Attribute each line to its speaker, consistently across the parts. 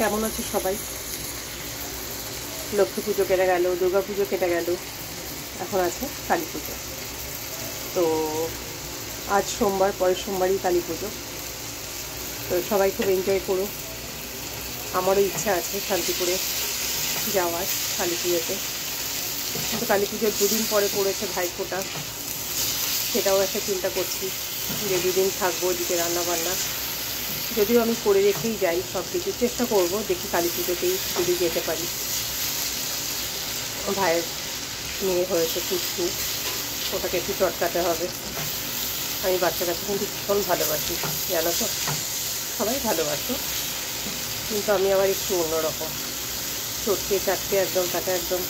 Speaker 1: কেমন আছে সবাই? লক্ষ্মী পুজো কেটে গেল, দুর্গা পুজো কেটে গেল, এখন আছে কালী পুজো। তো আজ সোমবার, পরের সোমবারই কালী পুজো। তো সবাই খুব এনজয় করো। আমারও ইচ্ছা আছে শান্তিপুরে যাওয়ার কালী পুজোতে, কিন্তু কালী পুজোর দুদিন পরে পড়েছে ভাইফোঁটা। সেটাও একটা চিন্তা করছি যে দুদিন থাকবো, ওদিকে রান্নাবান্না। যদিও আমি করে রেখেই যাই সব কিছু, চেষ্টা করবো দেখি কালী পুজোতেই যদি যেতে পারি। ভাইয়ের মেয়ে হয়েছে পুষ্পু, ওটাকে একটু চটকাতে হবে। আমি বাচ্চা কাছে কিন্তু ভীষণ ভালোবাসি, জানো তো, সবাই ভালোবাসো, কিন্তু আমি আবার একটু অন্যরকম, চটকে চাটকে একদম তাকে একদম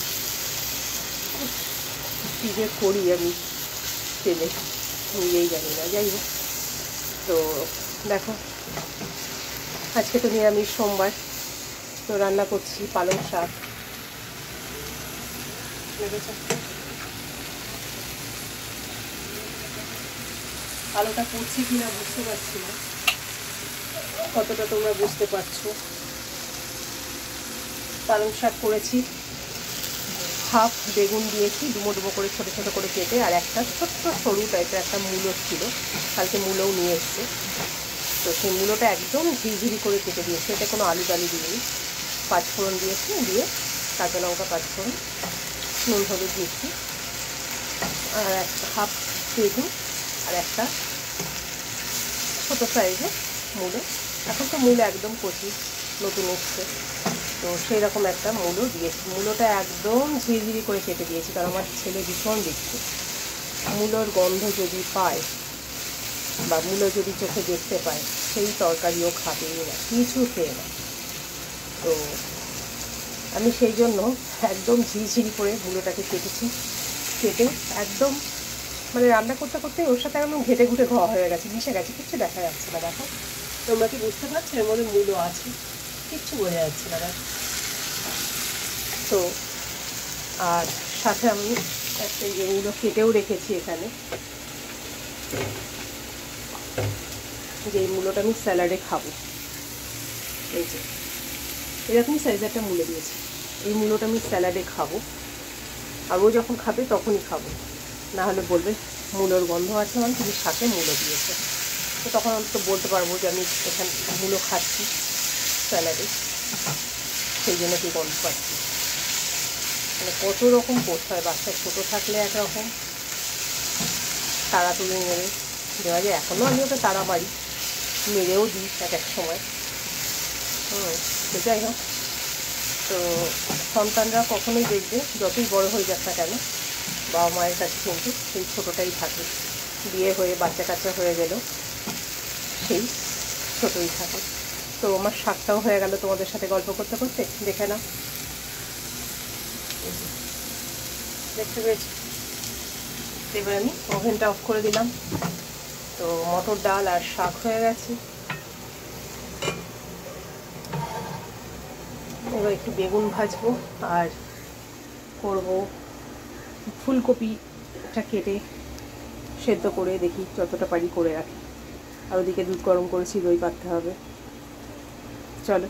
Speaker 1: কী যে করি আমি ছেলে নিজেই জানি না। যাই হোক, তো দেখো আজকে তো নিরামিষ সোমবার, তো রান্না করছি পালং শাক। আলোটা পড়ছে কিনা বুঝতে পারছি না, কতটা তোমরা বুঝতে পারছো। পালং শাক করেছি, হাফ বেগুন দিয়েছি ডুমো ডুমো করে ছোটো ছোটো করে কেটে, আর একটা ছোট্ট সরু টাইপের একটা মূলো ছিল, কালকে মূলোও নিয়ে এসছে। তো সেই মূলোটা একদম ঝিরিঝিরি করে কেটে দিয়েছি, এতে কোনো আলু টালু দিইনি। পাঁচফোড়ন দিয়েছি, দিয়ে কাঁচা লঙ্কা পাঁচফোড়ন, নুন হলুদ দিচ্ছি, আর একটা হাফ বেগুন, আর একটা ছোটো সাইজে মূলো। এখন তো মূলো একদম কচি, নতুন এসছে, তো সেই রকম একটা মূলো দিয়েছি। মূলোটা একদম ঝিরিঝিরি করে কেটে দিয়েছি, কারণ আমার ছেলে ভীষণ দিচ্ছে। মূলোর গন্ধ যদি পায় বা মূলো যদি চোখে দেখতে পায়, সেই তরকারিও খাবেই না, কিছু খেয়ে না। তো আমি সেই জন্য একদম ঝিরিঝিরি করে মূলোটাকে কেটেছি। কেটে একদম মানে রান্না করতে করতে ওর সাথে একদম ঘেটে ঘুটে ঘ হয়ে গেছে, মিশে গেছে, কিচ্ছু দেখা যাচ্ছে না। দেখো তোমরা কি বুঝতে পারছো এর মধ্যে মূলো আছে? কিচ্ছু বোঝা যাচ্ছে না। দেখো তো, আর সাথে আমি একটা মূলো কেটেও রেখেছি এখানে, যে এই মূলোটা আমি স্যালাডে খাবো। এই যে এরকমই সাইজের একটা মূলো দিয়েছি, এই মূলোটা আমি স্যালাডে খাবো। আর ও যখন খাবে তখনই খাবো, না হলে বলবে মূলোর গন্ধ আছে, মানে তুমি শাকে মূলো দিয়েছে। তো তখন অন্তত বলতে পারবো যে আমি এখানে মূলো খাচ্ছি স্যালাডে, সেই জন্য কি গন্ধ পাচ্ছি। মানে কত রকম করতে হয়, বাচ্চা ছোটো থাকলে একরকম তাড়া তুলে মেরে দেওয়া যায়। এখনও আমি ওকে তাড়া মারি, মেরেও দিই এক এক সময়। তো যাই হোক, তো সন্তানরা কখনোই দেখবে যতই বড় হয়ে যাক না কেন, বাবা মায়ের কাছে কিন্তু সেই ছোটোটাই থাকে। বিয়ে হয়ে বাচ্চা কাচ্চা হয়ে গেল, সেই ছোটোই থাকে। তো আমার শাকটাও হয়ে গেল তোমাদের সাথে গল্প করতে করতে, দেখে না, দেখতে পেয়েছি। এবার আমি ওভেনটা অফ করে দিলাম। তো মটর ডাল আর শাক হয়ে গেছে। এবার একটু বেগুন ভাজবো, আর করব ফুলকপিটা কেটে সেদ্ধ করে দেখি যতটা পারি করে রাখি। আর ওদিকে দুধ গরম করেছি, দই পাততে হবে। চলো